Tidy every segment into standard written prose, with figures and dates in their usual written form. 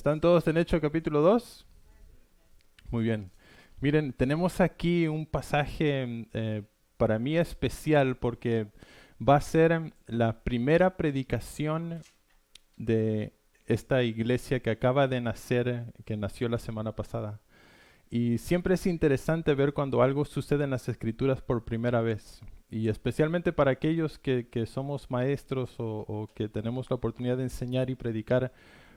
¿Están todos en Hechos capítulo 2? Muy bien. Miren, tenemos aquí un pasaje para mí especial porque va a ser la primera predicación de esta iglesia que acaba de nacer, que nació la semana pasada. Y siempre es interesante ver cuando algo sucede en las escrituras por primera vez. Y especialmente para aquellos que somos maestros o que tenemos la oportunidad de enseñar y predicar,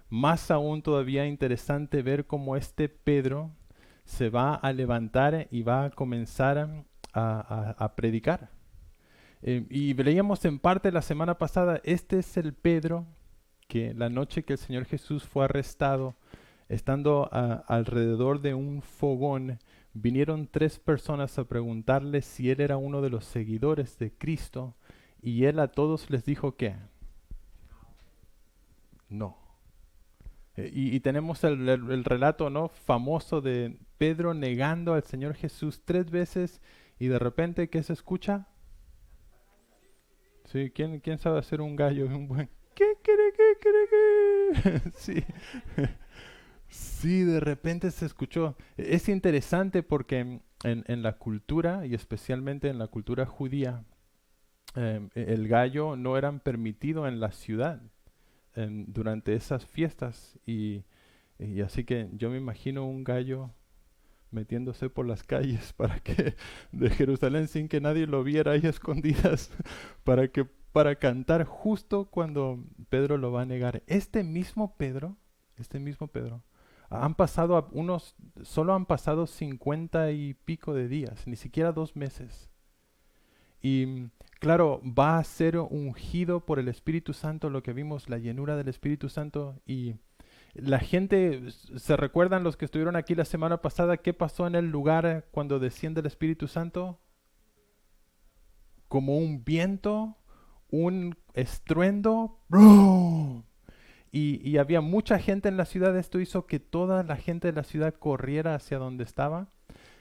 más aún todavía interesante ver cómo este Pedro se va a levantar y va a comenzar a predicar. Y leíamos en parte la semana pasada, este es el Pedro que la noche que el Señor Jesús fue arrestado, estando alrededor de un fogón, vinieron tres personas a preguntarle si él era uno de los seguidores de Cristo, y él a todos les dijo que no. Y tenemos el relato, ¿no?, famoso de Pedro negando al Señor Jesús tres veces y de repente, ¿qué se escucha? Sí, ¿quién sabe hacer un gallo? Un buen... ¿Qué quiere, qué quiere, qué? Sí. Sí, de repente se escuchó. Es interesante porque en la cultura, y especialmente en la cultura judía, el gallo no eran permitido en la ciudad durante esas fiestas. Y así que yo me imagino un gallo metiéndose por las calles para que de Jerusalén sin que nadie lo viera ahí a escondidas para cantar justo cuando Pedro lo va a negar. Este mismo Pedro, solo han pasado 50 y pico de días, ni siquiera 2 meses. Y claro, va a ser ungido por el Espíritu Santo, lo que vimos, la llenura del Espíritu Santo. Y la gente, ¿se recuerdan los que estuvieron aquí la semana pasada qué pasó en el lugar cuando desciende el Espíritu Santo? Como un viento, un estruendo, ¡brum! Y había mucha gente en la ciudad. Esto hizo que toda la gente de la ciudad corriera hacia donde estaba.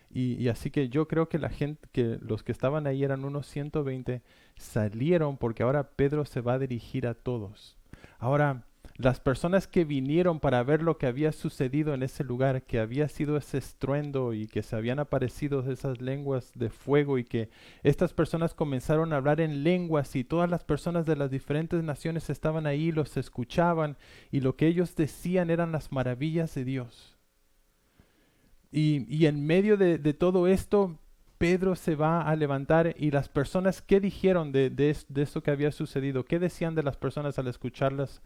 Y así que yo creo que la gente, que los que estaban ahí eran unos 120, salieron porque ahora Pedro se va a dirigir a todos. Ahora, las personas que vinieron para ver lo que había sucedido en ese lugar, que había sido ese estruendo y que se habían aparecido esas lenguas de fuego y que estas personas comenzaron a hablar en lenguas y todas las personas de las diferentes naciones estaban ahí, los escuchaban y lo que ellos decían eran las maravillas de Dios. Y en medio de todo esto, Pedro se va a levantar y las personas, ¿qué dijeron de esto que había sucedido? ¿Qué decían de las personas al escucharlas?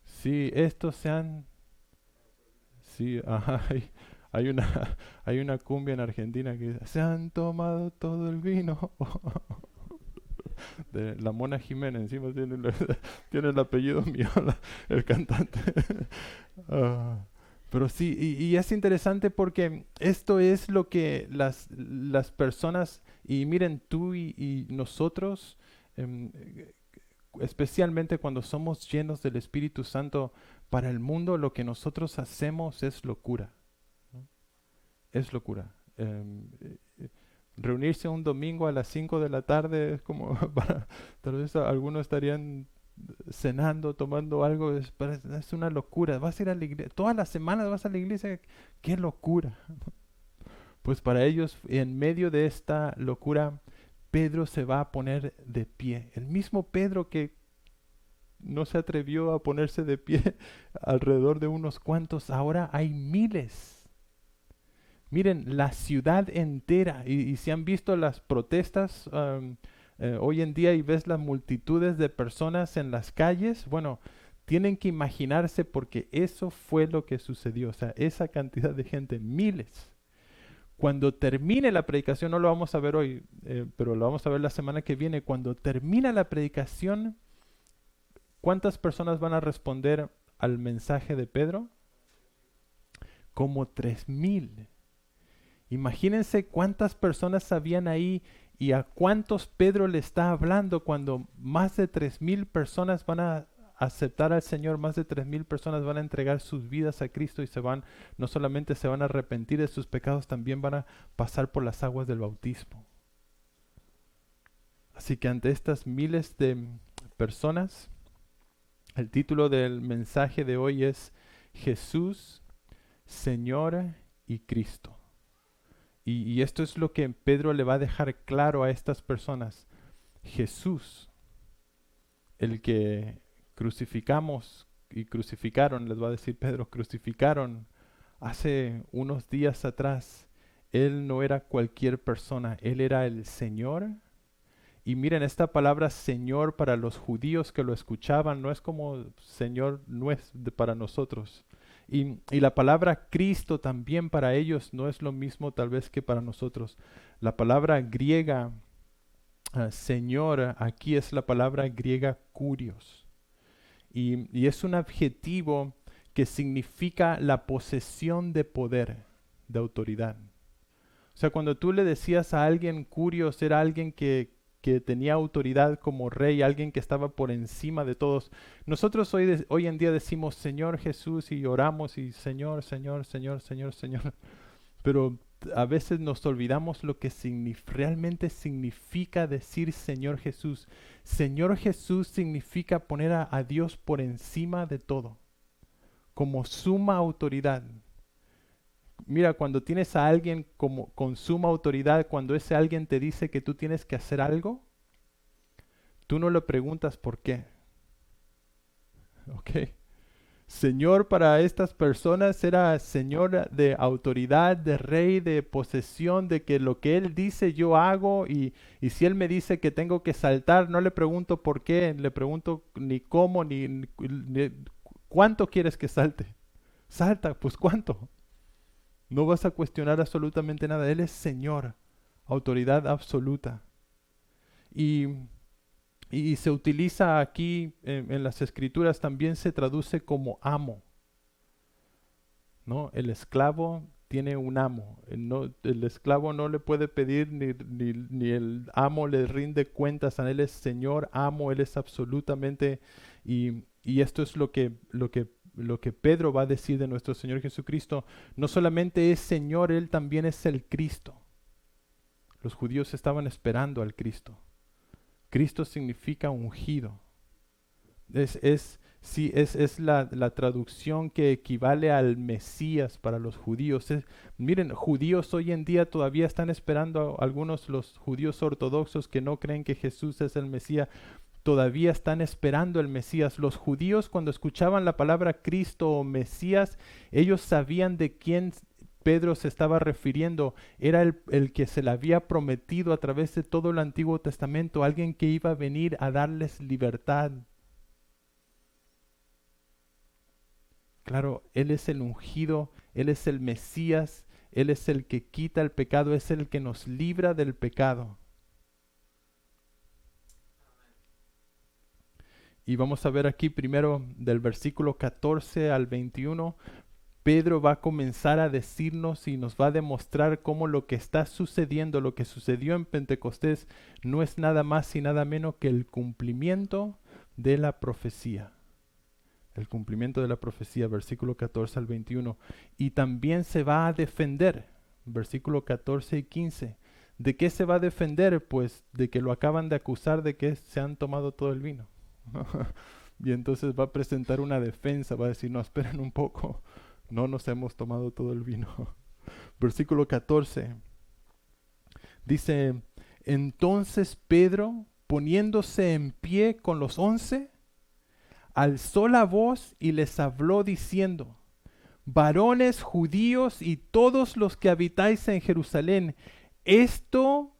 Sí, estos se han... Sí, ajá, hay una, hay una cumbia en Argentina que dice, se han tomado todo el vino. De la Mona Jiménez, encima tiene, tiene el apellido mío, el cantante. Ah, pero sí, y es interesante porque esto es lo que las personas, y miren, tú y nosotros, em, especialmente cuando somos llenos del Espíritu Santo, para el mundo lo que nosotros hacemos es locura, ¿no? Es locura. Reunirse un domingo a las 5 de la tarde es como, tal vez algunos estarían cenando, tomando algo, es una locura. Vas a ir a la iglesia, todas las semanas vas a la iglesia, qué locura. Pues para ellos, en medio de esta locura, Pedro se va a poner de pie. El mismo Pedro que no se atrevió a ponerse de pie alrededor de unos cuantos, ahora hay miles. Miren, la ciudad entera, y si han visto las protestas hoy en día y ves las multitudes de personas en las calles, bueno, tienen que imaginarse porque eso fue lo que sucedió, o sea, esa cantidad de gente, miles. Cuando termine la predicación, no lo vamos a ver hoy, pero lo vamos a ver la semana que viene, cuando termina la predicación, ¿cuántas personas van a responder al mensaje de Pedro? Como 3000. Imagínense cuántas personas habían ahí y a cuántos Pedro le está hablando cuando más de 3000 personas van a aceptar al Señor, más de 3000 personas van a entregar sus vidas a Cristo y no solamente se van a arrepentir de sus pecados, también van a pasar por las aguas del bautismo. Así que ante estas miles de personas, el título del mensaje de hoy es Jesús, Señor y Cristo. Y esto es lo que Pedro le va a dejar claro a estas personas. Jesús, el que crucificamos y crucificaron, les va a decir Pedro, crucificaron hace unos días atrás. Él no era cualquier persona, Él era el Señor. Y miren, esta palabra Señor para los judíos que lo escuchaban no es como Señor no es para nosotros. Y la palabra Cristo también para ellos no es lo mismo tal vez que para nosotros. La palabra griega Señor aquí es la palabra griega kurios. Y es un adjetivo que significa la posesión de poder, de autoridad. O sea, cuando tú le decías a alguien kurios, era alguien que tenía autoridad como rey, alguien que estaba por encima de todos. Nosotros hoy en día decimos Señor Jesús y oramos y Señor, Señor, Señor, Señor, Señor. Pero a veces nos olvidamos lo que realmente significa decir Señor Jesús. Señor Jesús significa poner a Dios por encima de todo, como suma autoridad. Mira, cuando tienes a alguien como con suma autoridad, cuando ese alguien te dice que tú tienes que hacer algo, tú no le preguntas por qué. ¿Ok? Señor para estas personas era Señor de autoridad, de rey, de posesión, de que lo que Él dice yo hago y si Él me dice que tengo que saltar, no le pregunto por qué, le pregunto ni cómo, ni cuánto quieres que salte. Salta, pues cuánto. No vas a cuestionar absolutamente nada. Él es Señor, autoridad absoluta. Y se utiliza aquí en las escrituras, también se traduce como amo, ¿no? El esclavo tiene un amo. El esclavo no le puede pedir ni el amo le rinde cuentas a él. Es Señor, amo, Él es absolutamente. Y esto es lo que Pedro va a decir de nuestro Señor Jesucristo. No solamente es Señor, Él también es el Cristo. Los judíos estaban esperando al Cristo. Cristo significa ungido. Es la traducción que equivale al Mesías para los judíos. Miren, judíos hoy en día todavía están esperando, algunos los judíos ortodoxos que no creen que Jesús es el Mesías, todavía están esperando el Mesías. Los judíos cuando escuchaban la palabra Cristo o Mesías, ellos sabían de quién Pedro se estaba refiriendo. Era el que se le había prometido a través de todo el Antiguo Testamento, alguien que iba a venir a darles libertad. Claro, Él es el ungido, Él es el Mesías, Él es el que quita el pecado, es el que nos libra del pecado. Y vamos a ver aquí primero del versículo 14 al 21. Pedro va a comenzar a decirnos y nos va a demostrar cómo lo que está sucediendo, lo que sucedió en Pentecostés, no es nada más y nada menos que el cumplimiento de la profecía. El cumplimiento de la profecía, versículo 14 al 21. Y también se va a defender, versículo 14 y 15. ¿De qué se va a defender? Pues de que lo acaban de acusar de que se han tomado todo el vino. Y entonces va a presentar una defensa, va a decir, no, esperen un poco. No nos hemos tomado todo el vino. Versículo 14. Dice, entonces Pedro, poniéndose en pie con los 11, alzó la voz y les habló diciendo, varones judíos y todos los que habitáis en Jerusalén, esto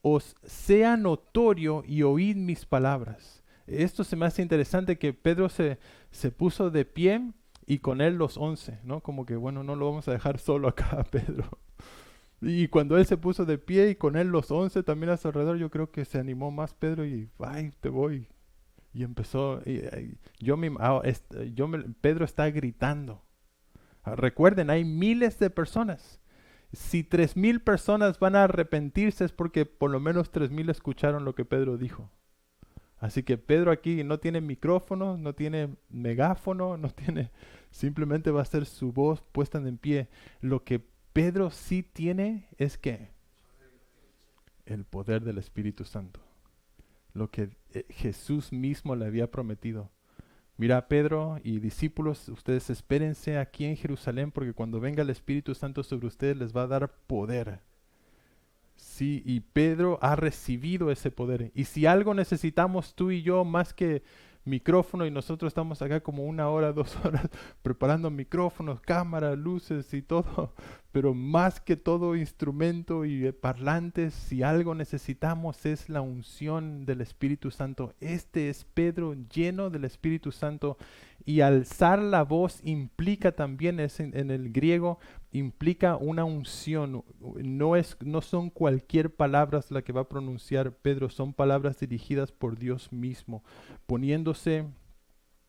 os sea notorio y oíd mis palabras. Esto se me hace interesante que Pedro se puso de pie y con él los 11, ¿no? Como que, bueno, no lo vamos a dejar solo acá a Pedro. Y cuando él se puso de pie y con él los 11 también a su alrededor, yo creo que se animó más Pedro y, ay, te voy. Y empezó, Pedro está gritando. Recuerden, hay miles de personas. Si 3,000 personas van a arrepentirse es porque por lo menos 3,000 escucharon lo que Pedro dijo. Así que Pedro aquí no tiene micrófono, no tiene megáfono, simplemente va a ser su voz puesta en pie. Lo que Pedro sí tiene es que el poder del Espíritu Santo. Lo que Jesús mismo le había prometido. Mira, Pedro y discípulos, ustedes espérense aquí en Jerusalén porque cuando venga el Espíritu Santo sobre ustedes les va a dar poder. Sí, y Pedro ha recibido ese poder. Y si algo necesitamos tú y yo más que micrófono, y nosotros estamos acá como 1 hora, 2 horas preparando micrófonos, cámaras, luces y todo, pero más que todo instrumento y parlantes, si algo necesitamos es la unción del Espíritu Santo. Este es Pedro lleno del Espíritu Santo, y alzar la voz implica también, en el griego, implica una unción. No son cualquier palabras la que va a pronunciar Pedro, son palabras dirigidas por Dios mismo. Poniéndose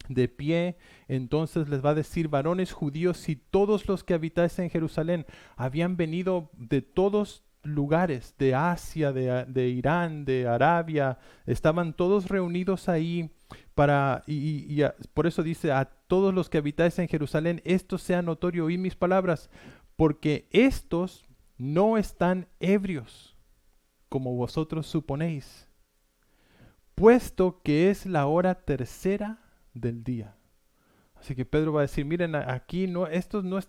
de pie, entonces les va a decir: varones judíos y todos los que habitáis en Jerusalén. Habían venido de todos lugares, de Asia, de Irán, de Arabia, estaban todos reunidos ahí por eso dice: a todos los que habitáis en Jerusalén, esto sea notorio, oíd mis palabras, porque estos no están ebrios, como vosotros suponéis, puesto que es la hora tercera del día. Así que Pedro va a decir: miren, aquí no, estos no es,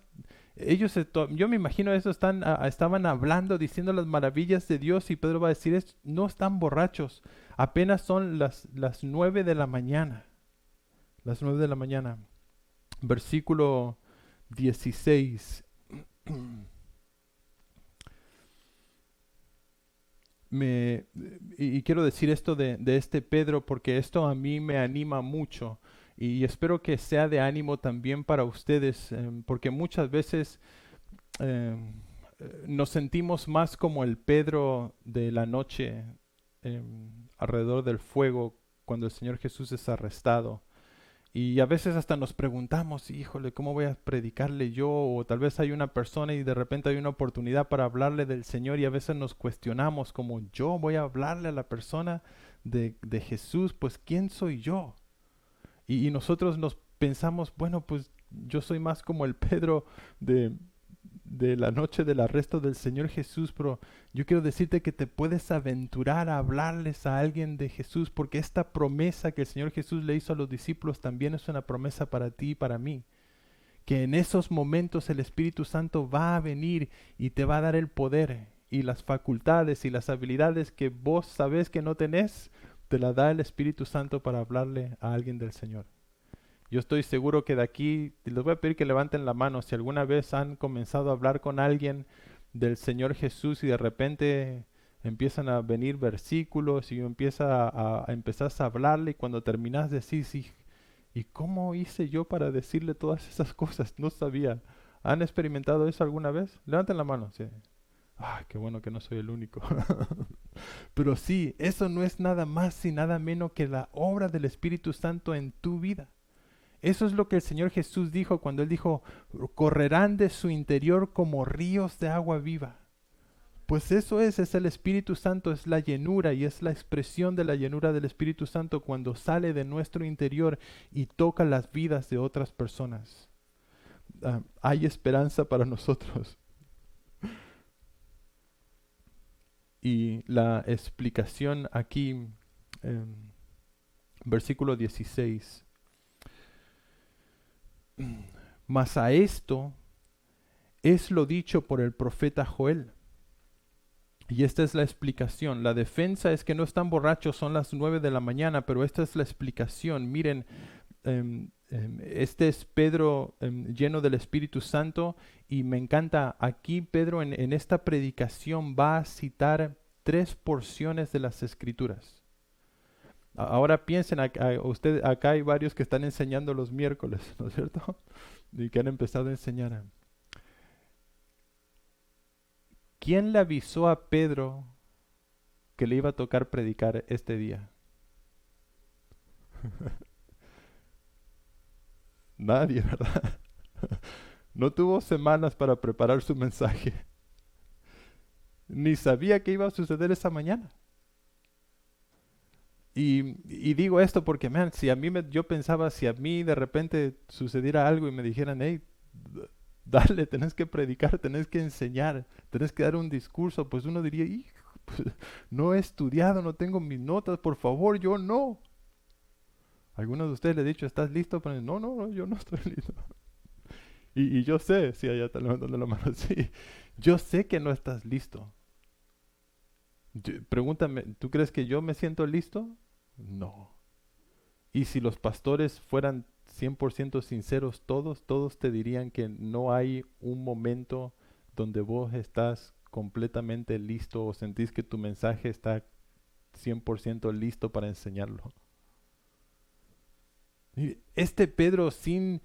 yo me imagino eso estaban hablando, diciendo las maravillas de Dios, y Pedro va a decir: no están borrachos, apenas son las 9 de la mañana. Las 9 de la mañana. Versículo 16. Me, y quiero decir esto de este Pedro porque esto a mí me anima mucho, y espero que sea de ánimo también para ustedes, porque muchas veces nos sentimos más como el Pedro de la noche alrededor del fuego cuando el Señor Jesús es arrestado. Y a veces hasta nos preguntamos: híjole, ¿cómo voy a predicarle yo? O tal vez hay una persona y de repente hay una oportunidad para hablarle del Señor, y a veces nos cuestionamos como: yo voy a hablarle a la persona de Jesús, pues ¿quién soy yo? Y nosotros nos pensamos: bueno, pues yo soy más como el Pedro de, de la noche del arresto del Señor Jesús, pero yo quiero decirte que te puedes aventurar a hablarles a alguien de Jesús, porque esta promesa que el Señor Jesús le hizo a los discípulos también es una promesa para ti y para mí, que en esos momentos el Espíritu Santo va a venir y te va a dar el poder y las facultades y las habilidades que vos sabés que no tenés, te la da el Espíritu Santo para hablarle a alguien del Señor. Yo estoy seguro que de aquí, y les voy a pedir que levanten la mano si alguna vez han comenzado a hablar con alguien del Señor Jesús y de repente empiezan a venir versículos y empezás a hablarle, y cuando terminás decís: sí, ¿y cómo hice yo para decirle todas esas cosas? No sabía. ¿Han experimentado eso alguna vez? Levanten la mano. Sí. Ay, qué bueno que no soy el único. Pero sí, eso no es nada más y nada menos que la obra del Espíritu Santo en tu vida. Eso es lo que el Señor Jesús dijo cuando Él dijo: correrán de su interior como ríos de agua viva. Pues eso es el Espíritu Santo, es la llenura, y es la expresión de la llenura del Espíritu Santo cuando sale de nuestro interior y toca las vidas de otras personas. Hay esperanza para nosotros. Y la explicación aquí, versículo 16. Mas a esto es lo dicho por el profeta Joel. Y esta es la explicación. La defensa es que no están borrachos, son las 9 de la mañana, pero esta es la explicación. Miren, este es Pedro lleno del Espíritu Santo, y me encanta. Aquí Pedro en esta predicación va a citar 3 porciones de las Escrituras. Ahora piensen, acá hay varios que están enseñando los miércoles, ¿no es cierto? Y que han empezado a enseñar. ¿Quién le avisó a Pedro que le iba a tocar predicar este día? Nadie, ¿verdad? No tuvo semanas para preparar su mensaje. Ni sabía que iba a suceder esa mañana. Y digo esto porque, man, yo pensaba, si a mí de repente sucediera algo y me dijeran: hey, dale, tenés que predicar, tenés que enseñar, tenés que dar un discurso, pues uno diría: hijo, pues, no he estudiado, no tengo mis notas, por favor, yo no. Algunos de ustedes le he dicho, ¿estás listo? Pero no, no, no, yo no estoy listo. Y yo sé, sí, allá está levantando la mano, sí. Yo sé que no estás listo. Pregúntame, ¿tú crees que yo me siento listo? No. Y si los pastores fueran 100% sinceros, todos te dirían que no hay un momento donde vos estás completamente listo o sentís que tu mensaje está 100% listo para enseñarlo. Y este Pedro, sin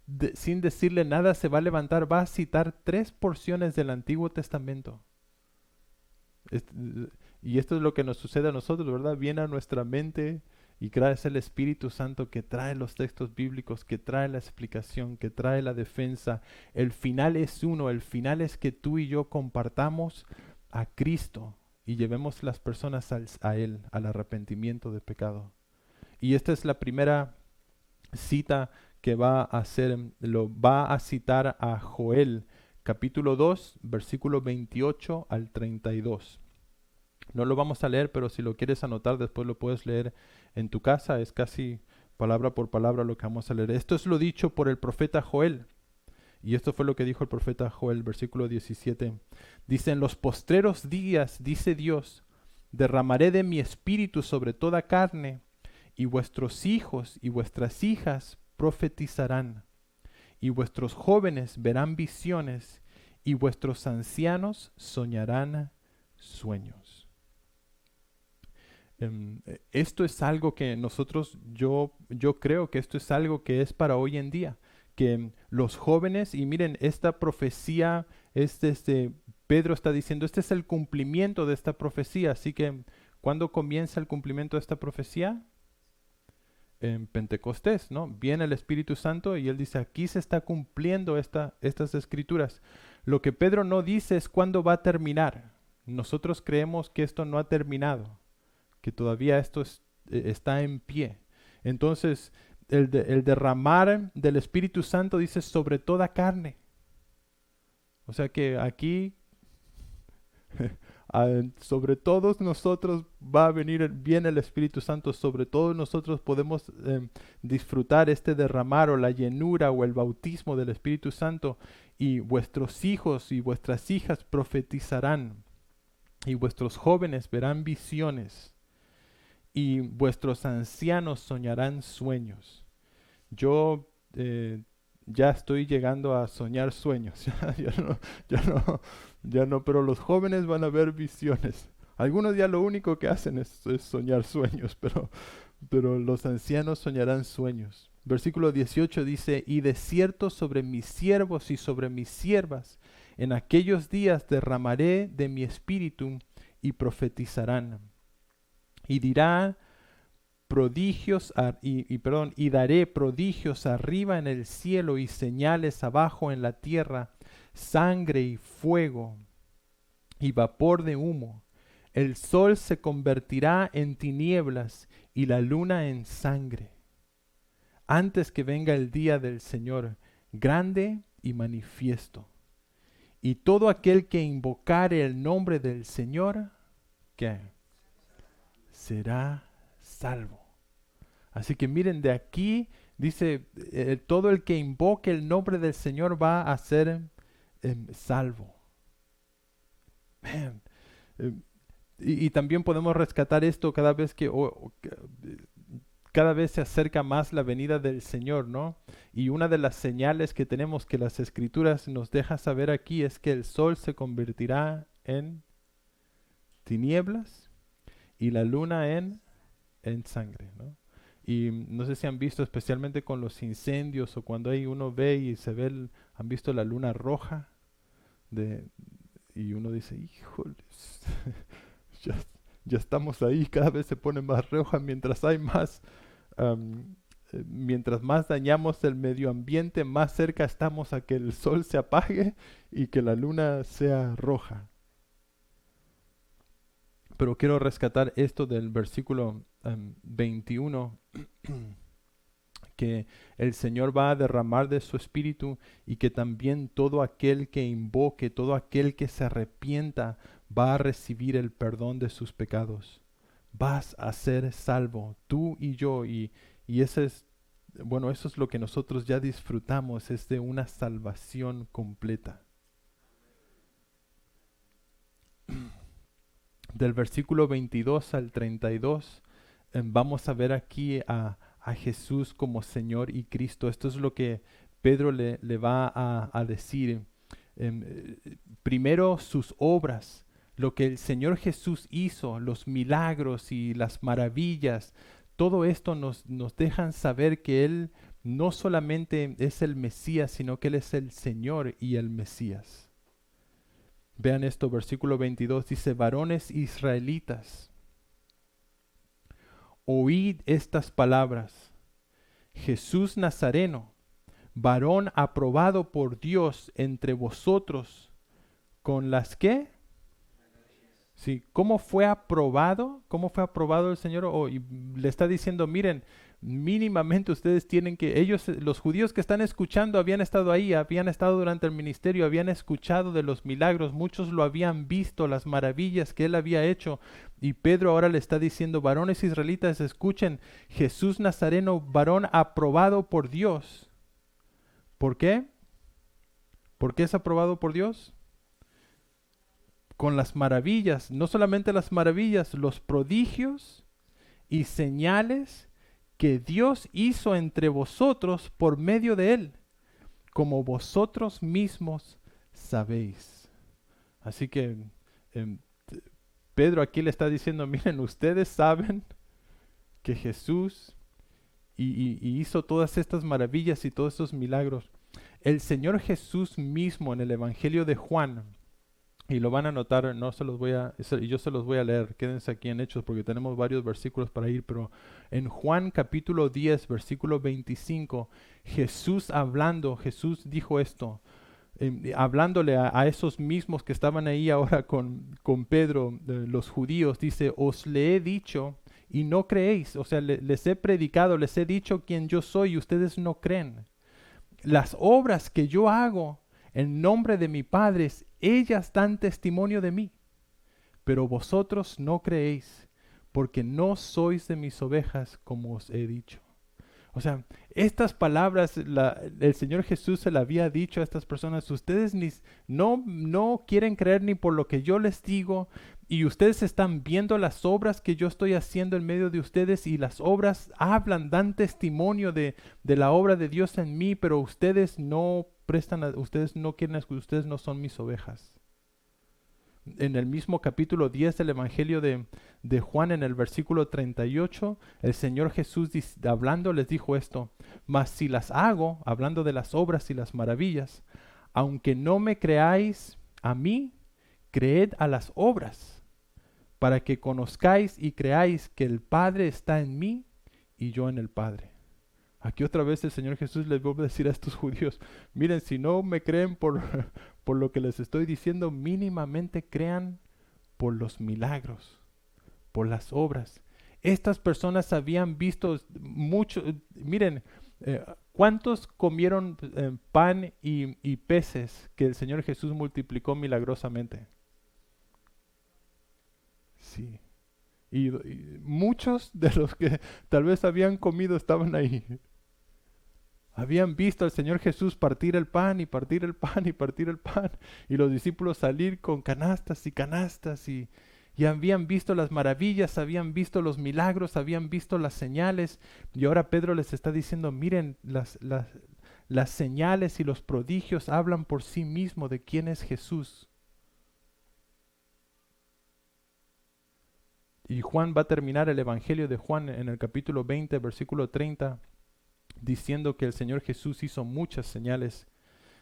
decirle nada, se va a levantar, va a citar 3 porciones del Antiguo Testamento. Est- y esto es lo que nos sucede a nosotros, ¿verdad? Viene a nuestra mente y gracias al Espíritu Santo que trae los textos bíblicos, que trae la explicación, que trae la defensa. El final es uno, el final es que tú y yo compartamos a Cristo y llevemos las personas a Él, al arrepentimiento de pecado. Y esta es la primera cita que va a hacer, lo va a citar a Joel, capítulo 2, versículo 28 al 32. No lo vamos a leer, pero si lo quieres anotar, después lo puedes leer en tu casa. Es casi palabra por palabra lo que vamos a leer. Esto es lo dicho por el profeta Joel. Y esto fue lo que dijo el profeta Joel, versículo 17. Dice, en los postreros días, dice Dios, derramaré de mi espíritu sobre toda carne, y vuestros hijos y vuestras hijas profetizarán, y vuestros jóvenes verán visiones, y vuestros ancianos soñarán sueños. Esto es algo que nosotros, yo creo que esto es algo que es para hoy en día, que los jóvenes, y miren, esta profecía, Pedro está diciendo, este es el cumplimiento de esta profecía, así que, ¿cuándo comienza el cumplimiento de esta profecía? En Pentecostés, ¿no? Viene el Espíritu Santo y él dice, aquí se está cumpliendo estas escrituras. Lo que Pedro no dice es cuándo va a terminar. Nosotros creemos que esto no ha terminado, que todavía está en pie. Entonces, el derramar del Espíritu Santo dice sobre toda carne. O sea que aquí sobre todos nosotros va a venir bien el Espíritu Santo, sobre todos nosotros podemos disfrutar este derramar o la llenura o el bautismo del Espíritu Santo, y vuestros hijos y vuestras hijas profetizarán, y vuestros jóvenes verán visiones, y vuestros ancianos soñarán sueños. Yo ya estoy llegando a soñar sueños, ya no, pero los jóvenes van a ver visiones. Algunos ya lo único que hacen es soñar sueños, pero los ancianos soñarán sueños. Versículo 18 dice, y de cierto sobre mis siervos y sobre mis siervas, en aquellos días derramaré de mi espíritu y profetizarán. Y dirá prodigios y daré prodigios arriba en el cielo y señales abajo en la tierra, sangre y fuego y vapor de humo. El sol se convertirá en tinieblas y la luna en sangre, antes que venga el día del Señor, grande y manifiesto. Y todo aquel que invocare el nombre del Señor, ¿qué? Será salvo. Así que miren, de aquí dice, todo el que invoque el nombre del Señor va a ser salvo. Man. Eh, y también podemos rescatar esto cada vez cada vez se acerca más la venida del Señor, ¿no? Y una de las señales que tenemos que las Escrituras nos deja saber aquí es que el sol se convertirá en tinieblas y la luna en sangre, ¿no? Y no sé si han visto, especialmente con los incendios o cuando hay uno ve y se ve, han visto la luna roja y uno dice, híjoles, ya, ya estamos ahí, cada vez se pone más roja mientras hay mientras más dañamos el medio ambiente, más cerca estamos a que el sol se apague y que la luna sea roja. Pero quiero rescatar esto del versículo 21, que el Señor va a derramar de su espíritu y que también todo aquel que invoque, todo aquel que se arrepienta, va a recibir el perdón de sus pecados. vas a ser salvo, tú y yo. Y ese es, bueno, eso es lo que nosotros ya disfrutamos, es de una salvación completa. Del versículo 22 al 32, vamos a ver aquí a Jesús como Señor y Cristo. Esto es lo que Pedro le va a decir. Primero sus obras, lo que el Señor Jesús hizo, los milagros y las maravillas, todo esto nos dejan saber que Él no solamente es el Mesías, sino que Él es el Señor y el Mesías. Vean esto, versículo 22 dice, varones israelitas, oíd estas palabras. Jesús Nazareno, varón aprobado por Dios entre vosotros, con las que, sí, ¿cómo fue aprobado? ¿Cómo fue aprobado el Señor? Y le está diciendo, miren, mínimamente ustedes tienen que, ellos, los judíos que están escuchando habían estado ahí, habían estado durante el ministerio, habían escuchado de los milagros, muchos lo habían visto, las maravillas que él había hecho. Y Pedro ahora le está diciendo, varones israelitas, escuchen, Jesús Nazareno, varón aprobado por Dios. ¿Por qué? ¿Por qué es aprobado por Dios? Con las maravillas, no solamente las maravillas, los prodigios y señales que Dios hizo entre vosotros por medio de él, como vosotros mismos sabéis. Así que Pedro aquí le está diciendo, miren, ustedes saben que Jesús y hizo todas estas maravillas y todos estos milagros. El Señor Jesús mismo en el Evangelio de Juan, y lo van a notar, no se los voy a, y yo se los voy a leer, quédense aquí en Hechos porque tenemos varios versículos para ir, pero en Juan capítulo 10, versículo 25, Jesús dijo esto, hablándole a esos mismos que estaban ahí ahora con Pedro, los judíos, dice, os le he dicho y no creéis, o sea, les he predicado, les he dicho quién yo soy y ustedes no creen. Las obras que yo hago en nombre de mi Padre, ellas dan testimonio de mí, pero vosotros no creéis, porque no sois de mis ovejas, como os he dicho. O sea, estas palabras el Señor Jesús se le había dicho a estas personas, ustedes no quieren creer ni por lo que yo les digo, y ustedes están viendo las obras que yo estoy haciendo en medio de ustedes, y las obras hablan, dan testimonio de la obra de Dios en mí, pero ustedes no ustedes no quieren, ustedes no son mis ovejas. En el mismo capítulo 10 del Evangelio de Juan, en el versículo 38, el Señor Jesús hablando les dijo esto, mas si las hago, hablando de las obras y las maravillas, aunque no me creáis a mí, creed a las obras, para que conozcáis y creáis que el Padre está en mí y yo en el Padre. Aquí otra vez el Señor Jesús les vuelve a decir a estos judíos, miren, si no me creen por lo que les estoy diciendo, mínimamente crean por los milagros, por las obras. Estas personas habían visto mucho, miren, ¿cuántos comieron pan y peces que el Señor Jesús multiplicó milagrosamente? Sí. Y muchos de los que tal vez habían comido estaban ahí. Habían visto al Señor Jesús partir el pan y partir el pan y partir el pan, y los discípulos salir con canastas y canastas, y habían visto las maravillas, habían visto los milagros, habían visto las señales, y ahora Pedro les está diciendo, miren, las señales y los prodigios hablan por sí mismo de quién es Jesús. Y Juan va a terminar el Evangelio de Juan en el capítulo 20, versículo 30, diciendo que el Señor Jesús hizo muchas señales.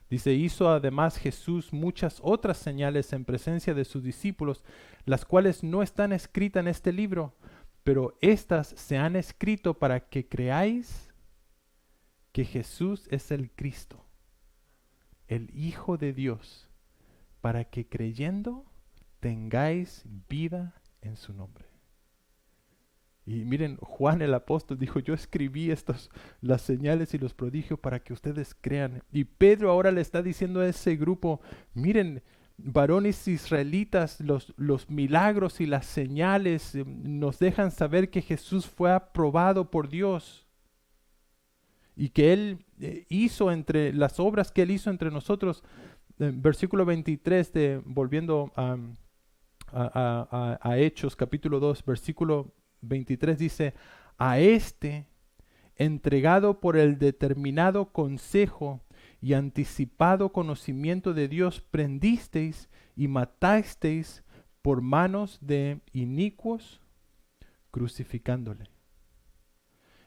Dice, hizo además Jesús muchas otras señales en presencia de sus discípulos, las cuales no están escritas en este libro, pero estas se han escrito para que creáis que Jesús es el Cristo, el Hijo de Dios, para que creyendo tengáis vida en su nombre. Y miren, Juan el apóstol dijo, yo escribí las señales y los prodigios para que ustedes crean. Y Pedro ahora le está diciendo a ese grupo, miren, varones israelitas, los milagros y las señales nos dejan saber que Jesús fue aprobado por Dios y que Él hizo entre las obras que Él hizo entre nosotros. Versículo 23, volviendo a Hechos capítulo 2, versículo 23 dice, a este, entregado por el determinado consejo y anticipado conocimiento de Dios, prendisteis y matasteis por manos de inicuos, crucificándole.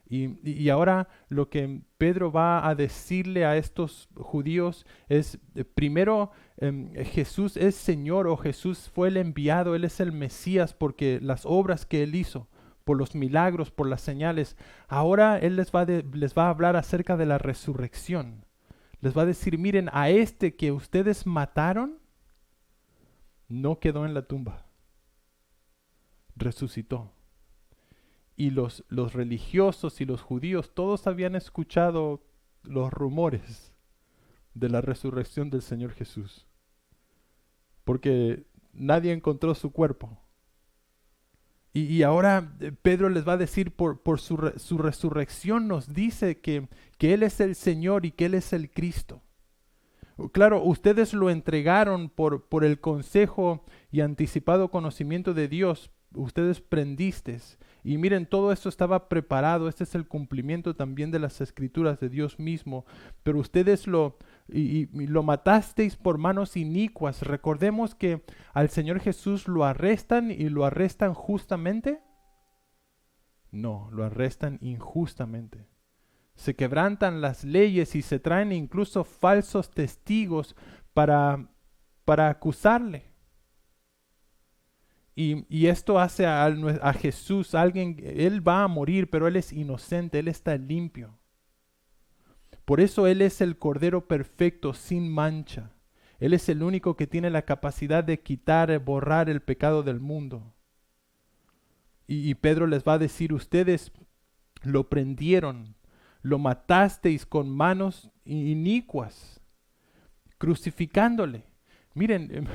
Y ahora lo que Pedro va a decirle a estos judíos es, primero, Jesús es Señor, o Jesús fue el enviado, Él es el Mesías porque las obras que Él hizo, por los milagros, por las señales. Ahora Él les va a hablar acerca de la resurrección. Les va a decir, miren, a este que ustedes mataron, no quedó en la tumba, resucitó. Y los religiosos y los judíos, todos habían escuchado los rumores de la resurrección del Señor Jesús, porque nadie encontró su cuerpo. Y ahora Pedro les va a decir, por su resurrección nos dice que Él es el Señor y que Él es el Cristo. Claro, ustedes lo entregaron por el consejo y anticipado conocimiento de Dios. Ustedes prendistes. Y miren, todo esto estaba preparado. Este es el cumplimiento también de las escrituras de Dios mismo. Pero ustedes lo matasteis por manos inicuas. Recordemos que al Señor Jesús lo arrestan, y lo arrestan justamente. No, lo arrestan injustamente. Se quebrantan las leyes y se traen incluso falsos testigos para acusarle. Y esto hace a Jesús, Él va a morir, pero Él es inocente, Él está limpio. Por eso Él es el Cordero perfecto, sin mancha. Él es el único que tiene la capacidad de quitar, borrar el pecado del mundo. Y Pedro les va a decir, ustedes lo prendieron, lo matasteis con manos inicuas, crucificándole. Miren,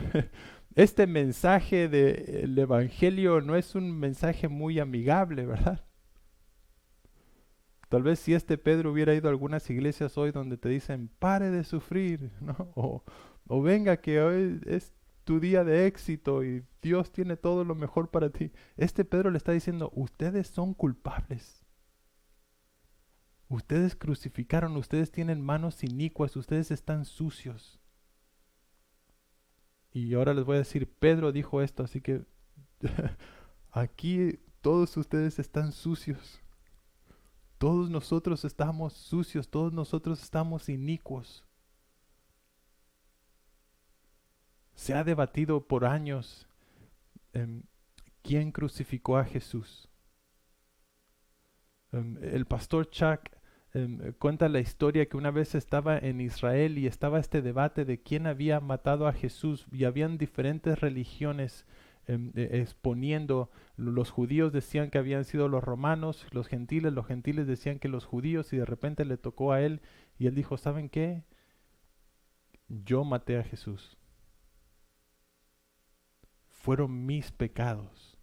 este mensaje del Evangelio no es un mensaje muy amigable, ¿verdad? Tal vez si Pedro hubiera ido a algunas iglesias hoy donde te dicen, pare de sufrir, ¿no? O venga que hoy es tu día de éxito y Dios tiene todo lo mejor para ti. Pedro le está diciendo, ustedes son culpables. Ustedes crucificaron, ustedes tienen manos inicuas, ustedes están sucios. Y ahora les voy a decir, Pedro dijo esto, así que aquí todos ustedes están sucios. Todos nosotros estamos sucios, todos nosotros estamos inicuos. Se ha debatido por años quién crucificó a Jesús. El pastor Chuck cuenta la historia que una vez estaba en Israel y estaba este debate de quién había matado a Jesús, y habían diferentes religiones exponiendo. Los judíos decían que habían sido los romanos, los gentiles decían que los judíos, y de repente le tocó a él y él dijo, ¿saben qué? Yo maté a Jesús. Fueron mis pecados.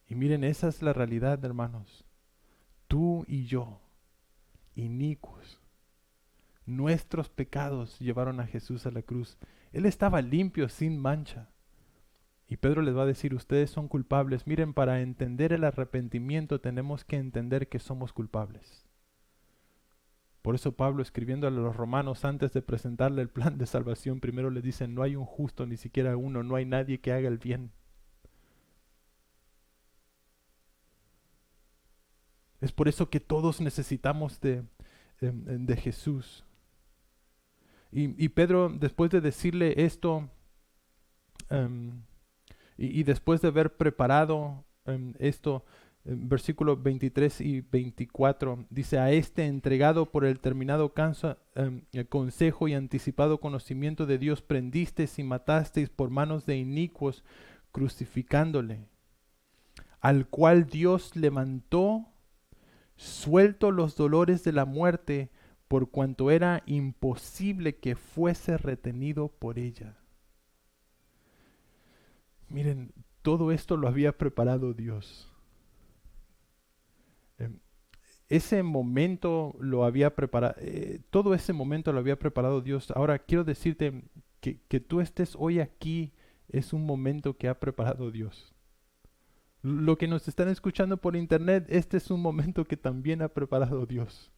Y miren, esa es la realidad, hermanos. Tú y yo, inicuos, nuestros pecados llevaron a Jesús a la cruz. Él estaba limpio, sin mancha. Y Pedro les va a decir, ustedes son culpables. Miren, para entender el arrepentimiento tenemos que entender que somos culpables. Por eso Pablo, escribiendo a los romanos, antes de presentarle el plan de salvación, primero les dice, no hay un justo, ni siquiera uno, no hay nadie que haga el bien. Es por eso que todos necesitamos de Jesús. Y Pedro, después de decirle esto, y después de haber preparado esto, versículos 23 y 24, dice, a este entregado por el terminado el consejo y anticipado conocimiento de Dios, prendisteis y matasteis por manos de inicuos, crucificándole, al cual Dios levantó, suelto los dolores de la muerte, por cuanto era imposible que fuese retenido por ella. Miren, todo esto lo había preparado Dios. Ese momento lo había preparado, todo ese momento lo había preparado Dios. Ahora quiero decirte que tú estés hoy aquí es un momento que ha preparado Dios. Lo que nos están escuchando por internet, este es un momento que también ha preparado Dios.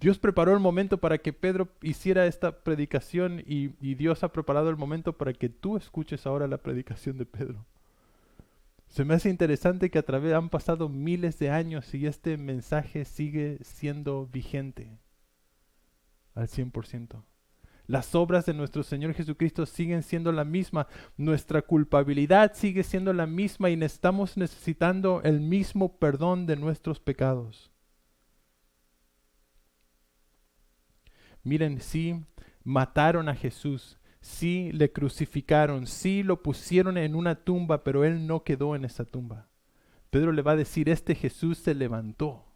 Dios preparó el momento para que Pedro hiciera esta predicación y Dios ha preparado el momento para que tú escuches ahora la predicación de Pedro. Se me hace interesante que han pasado miles de años y este mensaje sigue siendo vigente al 100%. Las obras de nuestro Señor Jesucristo siguen siendo la misma. Nuestra culpabilidad sigue siendo la misma y estamos necesitando el mismo perdón de nuestros pecados. Miren, sí, mataron a Jesús, sí le crucificaron, sí lo pusieron en una tumba, pero Él no quedó en esa tumba. Pedro le va a decir, este Jesús se levantó.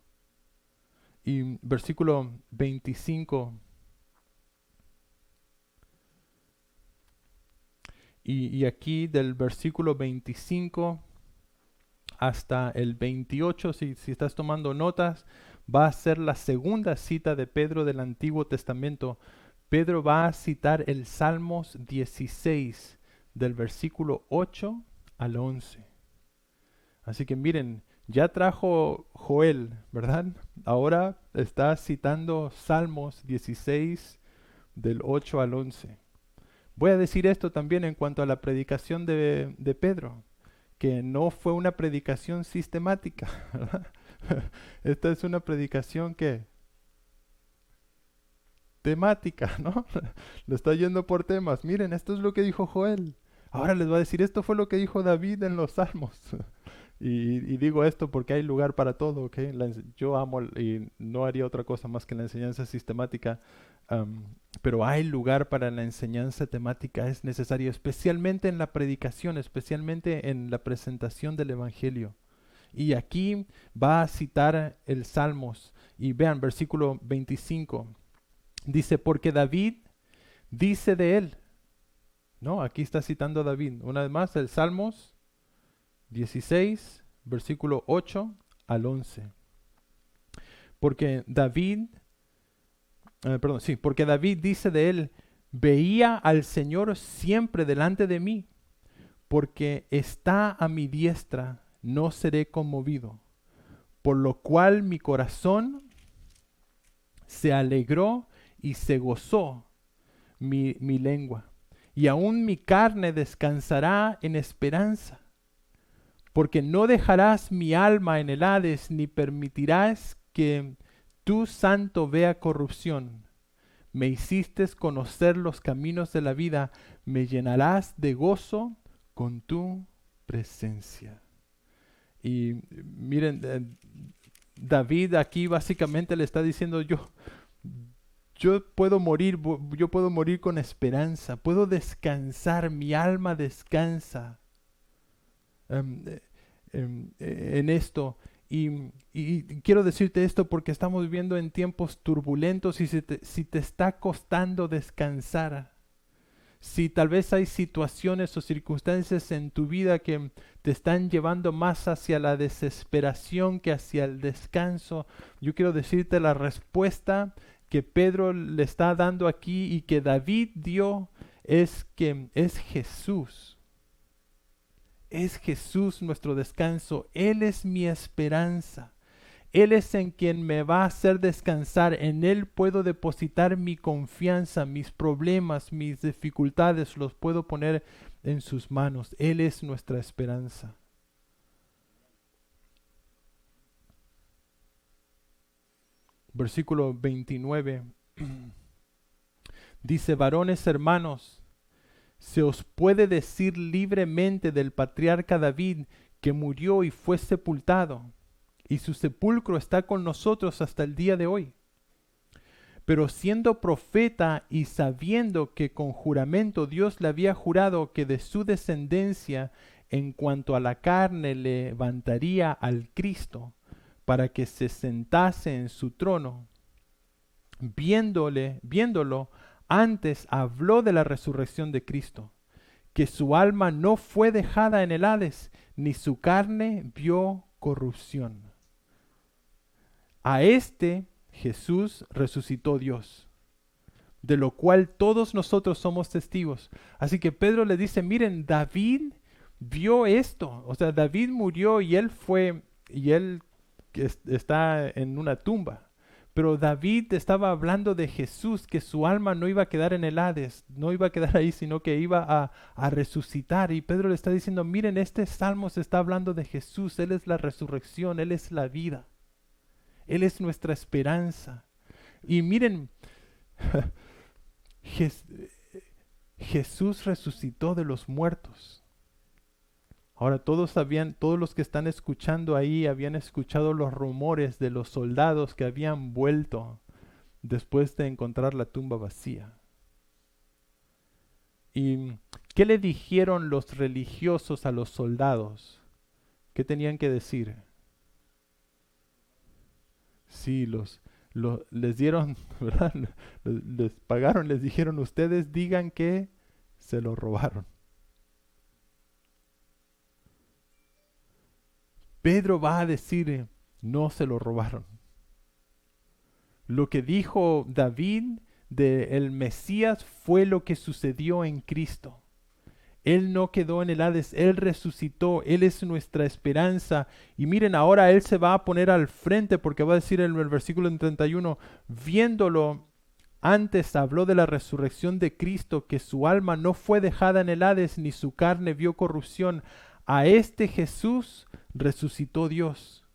Y versículo 25. Y aquí del versículo 25 hasta el 28, si estás tomando notas, va a ser la segunda cita de Pedro del Antiguo Testamento. Pedro va a citar el Salmos 16, del versículo 8 al 11. Así que miren, ya trajo Joel, ¿verdad? Ahora está citando Salmos 16, del 8 al 11. Voy a decir esto también en cuanto a la predicación de Pedro, que no fue una predicación sistemática, ¿verdad? Esta es una predicación que temática, ¿no? Lo está yendo por temas. Miren, esto es lo que dijo Joel. Ahora les va a decir, esto fue lo que dijo David en los Salmos. Y digo esto porque hay lugar para todo, ¿ok? Yo amo y no haría otra cosa más que la enseñanza sistemática, pero hay lugar para la enseñanza temática, es necesario, especialmente en la predicación, especialmente en la presentación del Evangelio. Y aquí va a citar el Salmos, y vean, versículo 25, dice, porque David dice de él, ¿no? Aquí está citando a David, una vez más, el Salmos 16, versículo 8 al 11. Porque David, porque David dice de él, veía al Señor siempre delante de mí, porque está a mi diestra, no seré conmovido. Por lo cual mi corazón se alegró y se gozó mi lengua. Y aún mi carne descansará en esperanza. Porque no dejarás mi alma en el Hades, ni permitirás que tu santo vea corrupción. Me hiciste conocer los caminos de la vida, me llenarás de gozo con tu presencia. Y miren, David aquí básicamente le está diciendo, yo puedo morir con esperanza, puedo descansar, mi alma descansa en esto. Y quiero decirte esto porque estamos viviendo en tiempos turbulentos y si te está costando descansar, si tal vez hay situaciones o circunstancias en tu vida que te están llevando más hacia la desesperación que hacia el descanso, yo quiero decirte la respuesta que Pedro le está dando aquí y que David dio es que es Jesús. Es Jesús nuestro descanso. Él es mi esperanza. Él es en quien me va a hacer descansar. En Él puedo depositar mi confianza, mis problemas, mis dificultades, los puedo poner en sus manos. Él es nuestra esperanza. Versículo 29. Dice, varones hermanos, se os puede decir libremente del patriarca David que murió y fue sepultado, y su sepulcro está con nosotros hasta el día de hoy. Pero siendo profeta y sabiendo que con juramento Dios le había jurado que de su descendencia en cuanto a la carne levantaría al Cristo para que se sentase en su trono, viéndolo, antes habló de la resurrección de Cristo, que su alma no fue dejada en el Hades, ni su carne vio corrupción. A este Jesús resucitó Dios, de lo cual todos nosotros somos testigos. Así que Pedro le dice, miren, David vio esto. O sea, David murió y él está en una tumba. Pero David estaba hablando de Jesús, que su alma no iba a quedar en el Hades, no iba a quedar ahí, sino que iba a resucitar. Y Pedro le está diciendo, miren, este salmo se está hablando de Jesús, Él es la resurrección, Él es la vida, Él es nuestra esperanza. Y miren, Jesús resucitó de los muertos. Ahora todos los que están escuchando ahí habían escuchado los rumores de los soldados que habían vuelto después de encontrar la tumba vacía. ¿Y qué le dijeron los religiosos a los soldados? ¿Qué tenían que decir? Sí, les dieron, ¿verdad? Les pagaron, les dijeron, ustedes digan que se lo robaron. Pedro va a decir, no se lo robaron. Lo que dijo David de el Mesías fue lo que sucedió en Cristo. Él no quedó en el Hades, Él resucitó, Él es nuestra esperanza. Y miren, ahora Él se va a poner al frente porque va a decir en el versículo 31, viéndolo, antes habló de la resurrección de Cristo, que su alma no fue dejada en el Hades, ni su carne vio corrupción. A este Jesús resucitó Dios,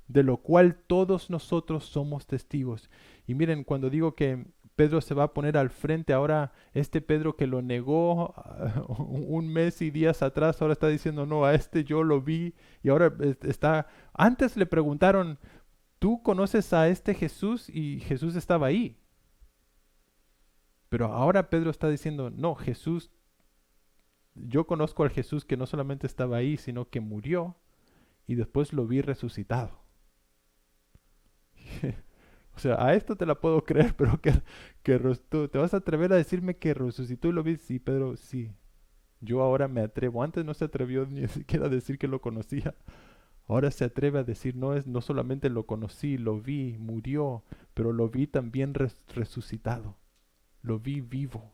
de lo cual todos nosotros somos testigos. Y miren, cuando digo que Pedro se va a poner al frente, ahora este Pedro que lo negó un mes y días atrás, ahora está diciendo, no, a este yo lo vi. Y ahora está, antes le preguntaron, ¿tú conoces a este Jesús? Y Jesús estaba ahí. Pero ahora Pedro está diciendo, no, Jesús, yo conozco al Jesús que no solamente estaba ahí, sino que murió y después lo vi resucitado. O sea, a esto te la puedo creer, pero tú te vas a atrever a decirme que resucitó y lo vi. Sí, Pedro, sí. Yo ahora me atrevo. Antes no se atrevió ni siquiera a decir que lo conocía. Ahora se atreve a decir, no solamente lo conocí, lo vi, murió, pero lo vi también resucitado. Lo vi vivo.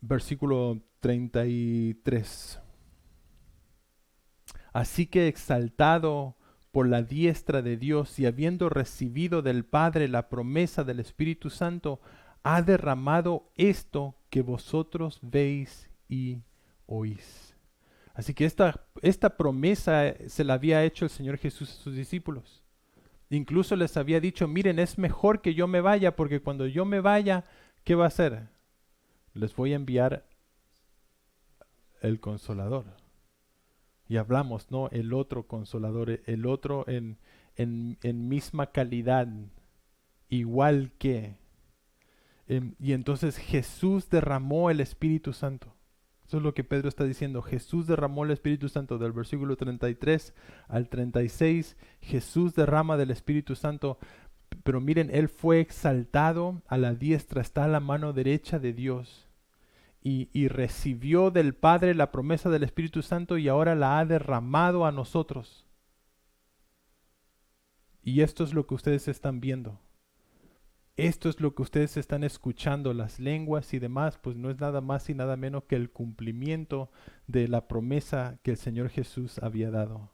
Versículo 33. Así que exaltado por la diestra de Dios y habiendo recibido del Padre la promesa del Espíritu Santo, ha derramado esto que vosotros veis y oís. Así que esta promesa se la había hecho el Señor Jesús a sus discípulos. Incluso les había dicho, miren, es mejor que yo me vaya, porque cuando yo me vaya, ¿qué va a hacer? Les voy a enviar el Consolador. Y hablamos, ¿no? El otro Consolador, el otro en misma calidad, igual que. Y entonces Jesús derramó el Espíritu Santo. Eso es lo que Pedro está diciendo. Jesús derramó el Espíritu Santo del versículo 33 al 36. Jesús derrama del Espíritu Santo. Pero miren, Él fue exaltado a la diestra, está a la mano derecha de Dios. Y recibió del Padre la promesa del Espíritu Santo y ahora la ha derramado a nosotros. Y esto es lo que ustedes están viendo. Esto es lo que ustedes están escuchando, las lenguas y demás, pues no es nada más y nada menos que el cumplimiento de la promesa que el Señor Jesús había dado.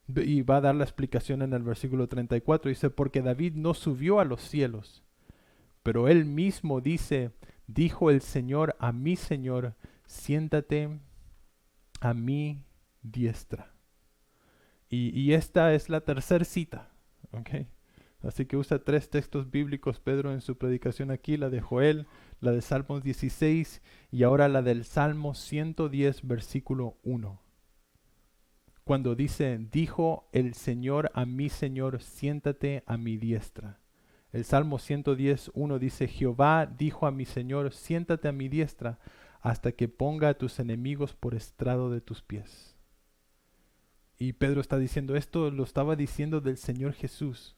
Y va a dar la explicación en el versículo 34. Dice, porque David no subió a los cielos, pero él mismo dice, dijo el Señor a mi Señor, siéntate a mi diestra. Y esta es la tercera cita, ¿ok? Así que usa 3 textos bíblicos Pedro en su predicación aquí, la de Joel, la de Salmos 16 y ahora la del Salmo 110, versículo 1. Cuando dice, dijo el Señor a mi Señor, siéntate a mi diestra. El Salmo 110, 1 dice, Jehová dijo a mi Señor, siéntate a mi diestra, hasta que ponga a tus enemigos por estrado de tus pies. Y Pedro está diciendo esto, lo estaba diciendo del Señor Jesús.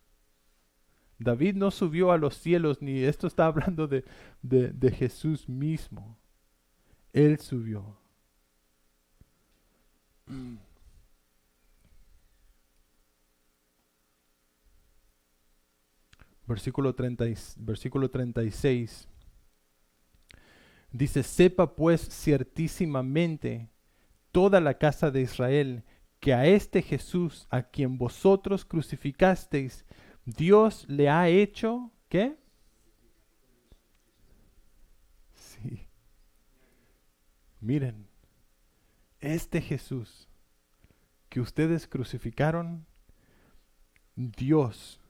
David no subió a los cielos, ni esto está hablando de Jesús mismo. Él subió. Versículo 36. Dice, sepa pues ciertísimamente toda la casa de Israel, que a este Jesús, a quien vosotros crucificasteis, Dios le ha hecho, ¿qué? Sí. Miren, este Jesús que ustedes crucificaron, Dios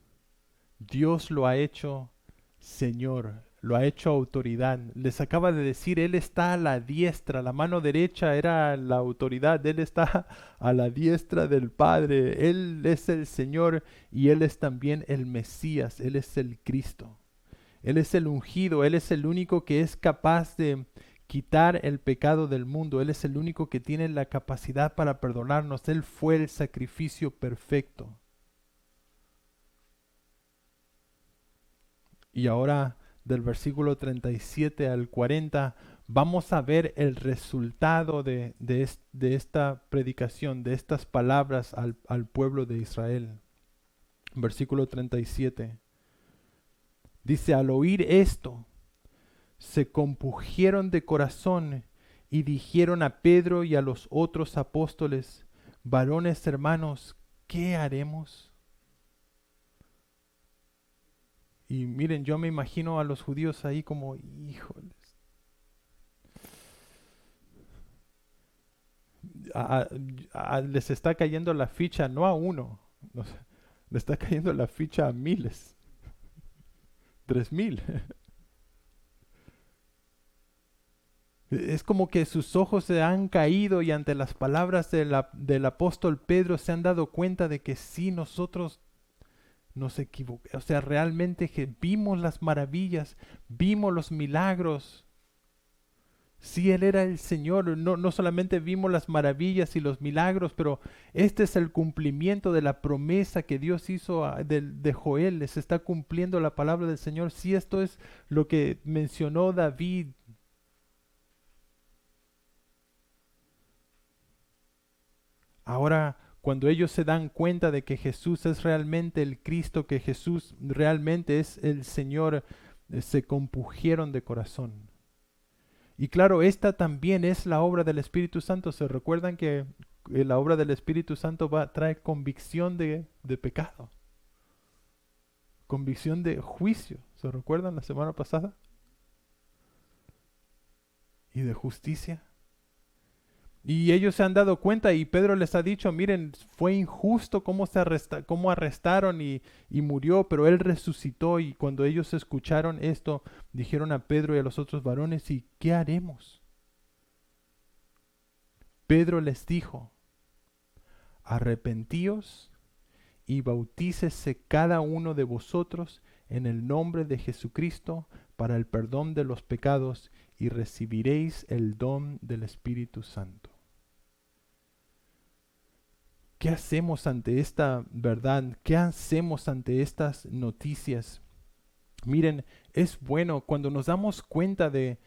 lo ha hecho Señor, lo ha hecho autoridad. Les acaba de decir, Él está a la diestra, la mano derecha era la autoridad, Él está a la diestra del Padre, Él es el Señor y Él es también el Mesías, Él es el Cristo. Él es el ungido, Él es el único que es capaz de quitar el pecado del mundo, Él es el único que tiene la capacidad para perdonarnos, Él fue el sacrificio perfecto. Y ahora del versículo 37 al 40 vamos a ver el resultado de esta predicación, de estas palabras al pueblo de Israel. Versículo 37. Dice, al oír esto, se compungieron de corazón y dijeron a Pedro y a los otros apóstoles, varones hermanos, ¿qué haremos? Y miren, yo me imagino a los judíos ahí como, híjoles. Les está cayendo la ficha no a uno, le está cayendo la ficha a miles, 3,000. Es como que sus ojos se han caído y ante las palabras del apóstol Pedro se han dado cuenta de que sí, nosotros nos equivocamos. O sea, realmente vimos las maravillas, vimos los milagros. Sí, Él era el Señor. No solamente vimos las maravillas y los milagros, pero este es el cumplimiento de la promesa que Dios hizo de Joel. Se está cumpliendo la palabra del Señor. Sí, esto es lo que mencionó David. Ahora, cuando ellos se dan cuenta de que Jesús es realmente el Cristo, que Jesús realmente es el Señor, se compungieron de corazón. Y claro, esta también es la obra del Espíritu Santo. ¿Se recuerdan que la obra del Espíritu Santo trae convicción de pecado? Convicción de juicio. ¿Se recuerdan la semana pasada? Y de justicia. Y ellos se han dado cuenta y Pedro les ha dicho, miren, fue injusto cómo arrestaron y murió, pero él resucitó. Y cuando ellos escucharon esto, dijeron a Pedro y a los otros varones, ¿y qué haremos? Pedro les dijo, arrepentíos y bautícese cada uno de vosotros en el nombre de Jesucristo para el perdón de los pecados y recibiréis el don del Espíritu Santo. ¿Qué hacemos ante esta verdad? ¿Qué hacemos ante estas noticias? Miren, es bueno cuando nos damos cuenta de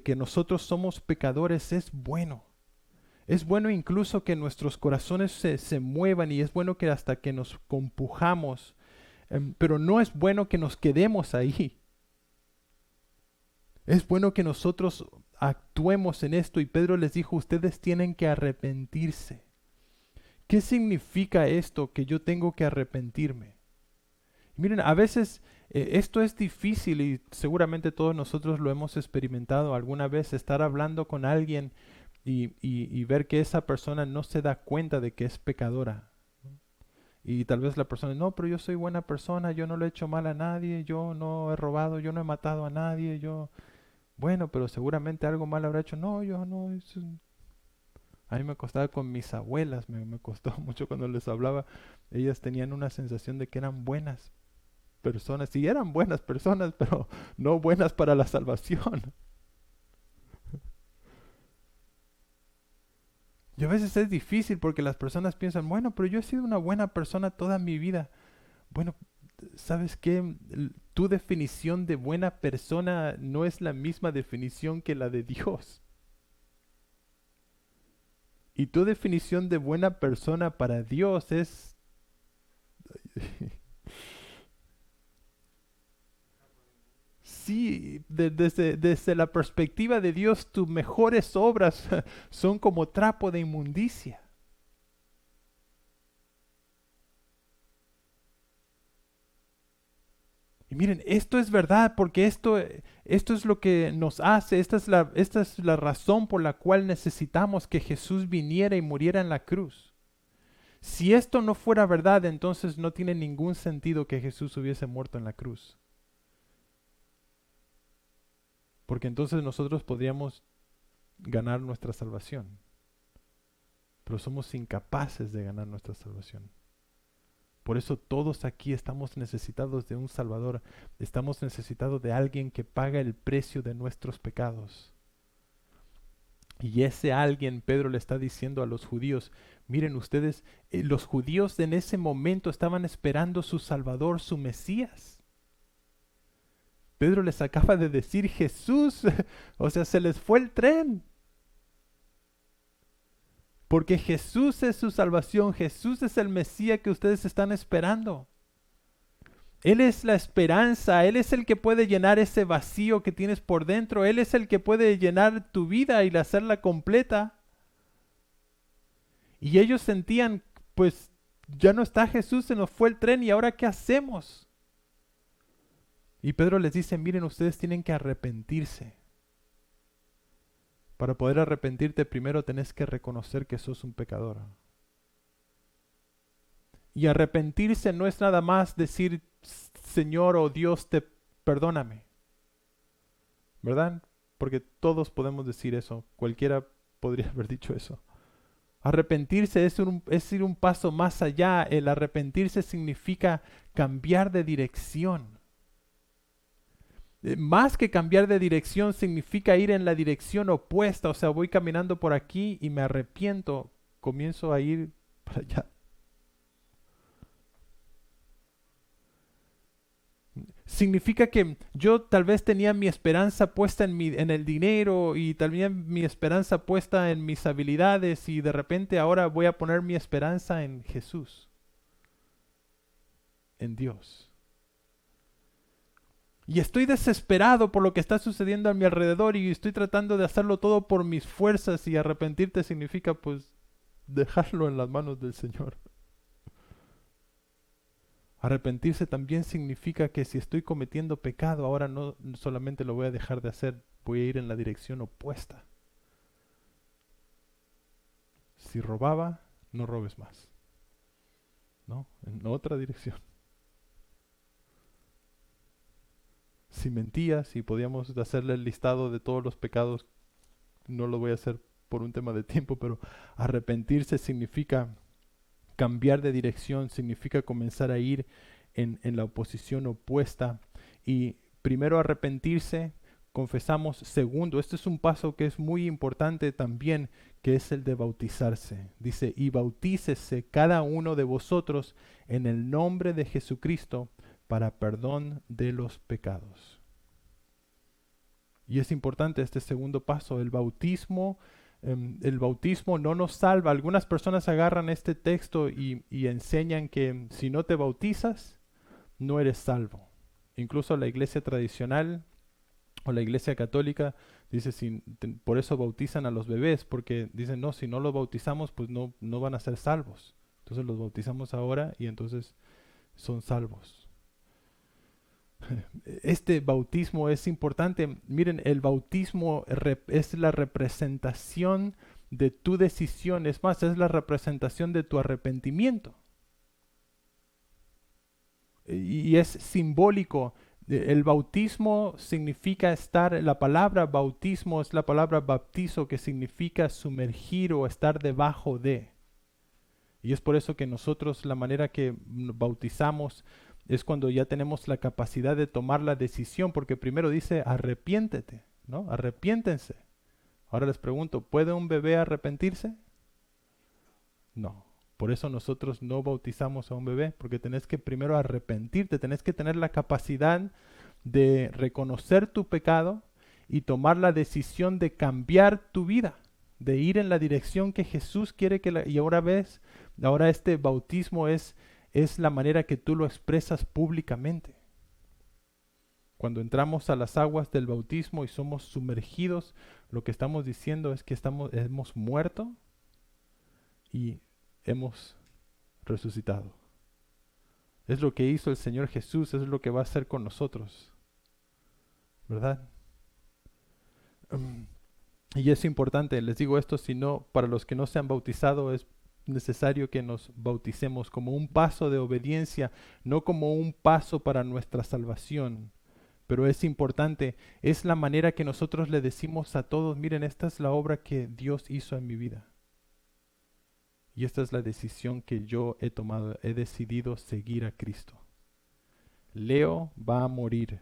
que nosotros somos pecadores, es bueno. Es bueno incluso que nuestros corazones se muevan y es bueno que hasta que nos compujamos, pero no es bueno que nos quedemos ahí. Es bueno que nosotros actuemos en esto y Pedro les dijo, ustedes tienen que arrepentirse. ¿Qué significa esto que yo tengo que arrepentirme? Miren, a veces esto es difícil y seguramente todos nosotros lo hemos experimentado alguna vez, estar hablando con alguien y ver que esa persona no se da cuenta de que es pecadora. Y tal vez la persona, no, pero yo soy buena persona, yo no le he hecho mal a nadie, yo no he robado, yo no he matado a nadie, bueno, pero seguramente algo mal habrá hecho. No, yo no. A mí me costaba con mis abuelas, me costó mucho cuando les hablaba. Ellas tenían una sensación de que eran buenas personas. Sí, eran buenas personas, pero no buenas para la salvación. Y a veces es difícil porque las personas piensan, bueno, pero yo he sido una buena persona toda mi vida. Bueno, ¿sabes qué? Tu definición de buena persona no es la misma definición que la de Dios. Y tu definición de buena persona para Dios es... Sí, desde la perspectiva de Dios, tus mejores obras son como trapo de inmundicia. Y miren, esto es verdad porque esto es lo que nos hace, esta es la razón por la cual necesitamos que Jesús viniera y muriera en la cruz. Si esto no fuera verdad, entonces no tiene ningún sentido que Jesús hubiese muerto en la cruz. Porque entonces nosotros podríamos ganar nuestra salvación, pero somos incapaces de ganar nuestra salvación. Por eso todos aquí estamos necesitados de un Salvador. Estamos necesitados de alguien que paga el precio de nuestros pecados. Y ese alguien, Pedro le está diciendo a los judíos, miren ustedes, los judíos en ese momento estaban esperando su Salvador, su Mesías. Pedro les acaba de decir Jesús, o sea, se les fue el tren. Porque Jesús es su salvación, Jesús es el Mesías que ustedes están esperando. Él es la esperanza, Él es el que puede llenar ese vacío que tienes por dentro, Él es el que puede llenar tu vida y hacerla completa. Y ellos sentían, pues ya no está Jesús, se nos fue el tren y ahora ¿qué hacemos? Y Pedro les dice, miren, ustedes tienen que arrepentirse. Para poder arrepentirte primero tenés que reconocer que sos un pecador. Y arrepentirse no es nada más decir, Señor o Dios, perdóname. ¿Verdad? Porque todos podemos decir eso. Cualquiera podría haber dicho eso. Arrepentirse es ir un paso más allá. El arrepentirse significa cambiar de dirección. Más que cambiar de dirección significa ir en la dirección opuesta. O sea, voy caminando por aquí y me arrepiento. Comienzo a ir para allá. Significa que yo tal vez tenía mi esperanza puesta en el dinero y también mi esperanza puesta en mis habilidades y de repente ahora voy a poner mi esperanza en Jesús, en Dios. Y estoy desesperado por lo que está sucediendo a mi alrededor y estoy tratando de hacerlo todo por mis fuerzas y arrepentirte significa pues dejarlo en las manos del Señor. Arrepentirse también significa que si estoy cometiendo pecado, ahora no solamente lo voy a dejar de hacer, voy a ir en la dirección opuesta. Si robaba, no robes más. ¿No? En otra dirección. Si mentías, si podíamos hacerle el listado de todos los pecados, no lo voy a hacer por un tema de tiempo, pero arrepentirse significa cambiar de dirección, significa comenzar a ir en la oposición opuesta. Y primero arrepentirse, confesamos. Segundo, este es un paso que es muy importante también, que es el de bautizarse. Dice, y bautícese cada uno de vosotros en el nombre de Jesucristo para perdón de los pecados. Y es importante este segundo paso, el bautismo. El bautismo no nos salva. Algunas personas agarran este texto y enseñan que si no te bautizas, no eres salvo. Incluso la iglesia tradicional o la iglesia católica dice, por eso bautizan a los bebés, porque dicen, no, si no los bautizamos, pues no van a ser salvos. Entonces los bautizamos ahora y entonces son salvos. Este bautismo es importante. Miren, el bautismo es la representación de tu decisión. Es más, es la representación de tu arrepentimiento. Y es simbólico. El bautismo significa estar, la palabra bautismo es la palabra baptizo, que significa sumergir o estar debajo de. Y es por eso que nosotros la manera que bautizamos es cuando ya tenemos la capacidad de tomar la decisión, porque primero dice arrepiéntete, ¿no? Arrepiéntense. Ahora les pregunto, ¿puede un bebé arrepentirse? No. Por eso nosotros no bautizamos a un bebé, porque tenés que primero arrepentirte, tenés que tener la capacidad de reconocer tu pecado y tomar la decisión de cambiar tu vida, de ir en la dirección que Jesús quiere y ahora este bautismo es la manera que tú lo expresas públicamente. Cuando entramos a las aguas del bautismo y somos sumergidos, lo que estamos diciendo es que hemos muerto y hemos resucitado. Es lo que hizo el Señor Jesús, es lo que va a hacer con nosotros, ¿verdad? Y es importante, les digo esto, para los que no se han bautizado, es necesario que nos bauticemos como un paso de obediencia, no como un paso para nuestra salvación. Pero es importante, es la manera que nosotros le decimos a todos, miren, esta es la obra que Dios hizo en mi vida. Y esta es la decisión que yo he tomado, he decidido seguir a Cristo. Leo va a morir.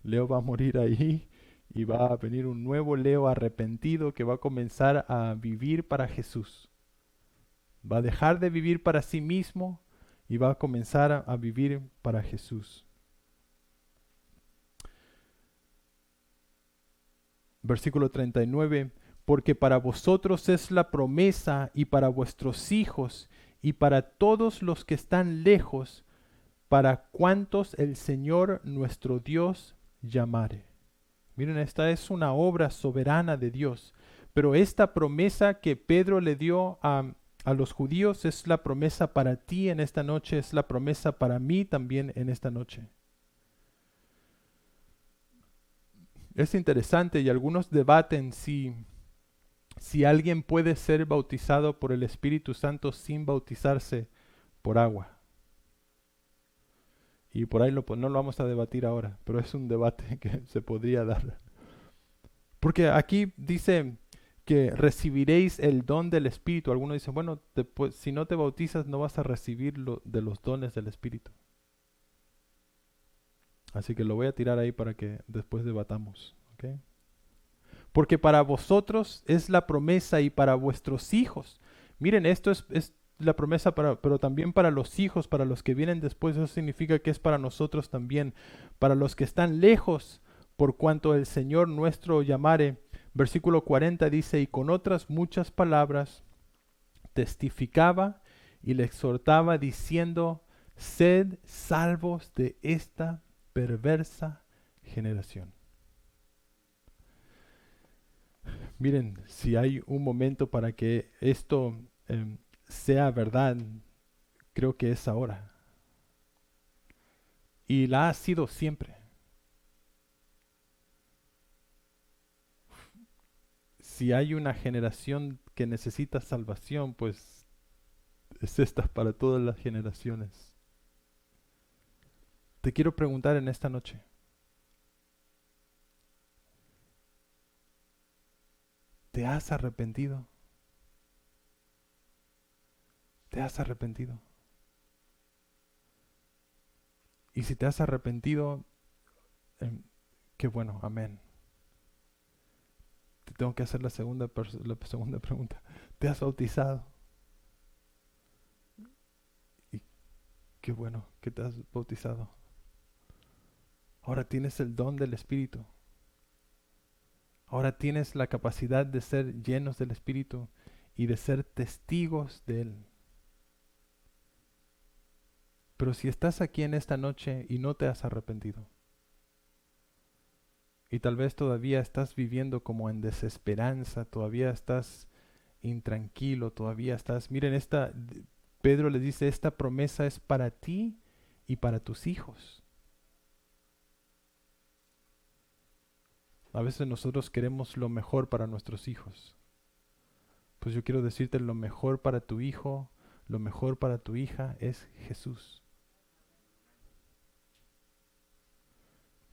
Leo va a morir ahí y va a venir un nuevo Leo arrepentido que va a comenzar a vivir para Jesús. Va a dejar de vivir para sí mismo y va a comenzar a vivir para Jesús. Versículo 39, porque para vosotros es la promesa y para vuestros hijos y para todos los que están lejos, para cuantos el Señor nuestro Dios llamare. Miren, esta es una obra soberana de Dios, pero esta promesa que Pedro le dio a los judíos es la promesa para ti en esta noche, es la promesa para mí también en esta noche. Es interesante y algunos debaten si alguien puede ser bautizado por el Espíritu Santo sin bautizarse por agua. Y por ahí no lo vamos a debatir ahora, pero es un debate que se podría dar. Porque aquí dice que recibiréis el don del Espíritu. Algunos dicen, bueno, si no te bautizas no vas a recibir de los dones del Espíritu. Así que lo voy a tirar ahí para que después debatamos. ¿Okay? Porque para vosotros es la promesa y para vuestros hijos. Miren, esto es la promesa, pero también para los hijos, para los que vienen después. Eso significa que es para nosotros también, para los que están lejos, por cuanto el Señor nuestro llamare. Versículo 40 dice, y con otras muchas palabras testificaba y le exhortaba diciendo, sed salvos de esta perversa generación. Miren, si hay un momento para que esto sea verdad, creo que es ahora. Y la ha sido siempre. Si hay una generación que necesita salvación, pues es esta para todas las generaciones. Te quiero preguntar en esta noche, ¿te has arrepentido? ¿Te has arrepentido? Y si te has arrepentido, qué bueno, amén. Te tengo que hacer la segunda pregunta. ¿Te has bautizado? Y qué bueno que te has bautizado. Ahora tienes el don del Espíritu. Ahora tienes la capacidad de ser llenos del Espíritu y de ser testigos de Él. Pero si estás aquí en esta noche y no te has arrepentido, y tal vez todavía estás viviendo como en desesperanza, todavía estás intranquilo, todavía estás... Miren, Pedro le dice, esta promesa es para ti y para tus hijos. A veces nosotros queremos lo mejor para nuestros hijos. Pues yo quiero decirte, lo mejor para tu hijo, lo mejor para tu hija es Jesús.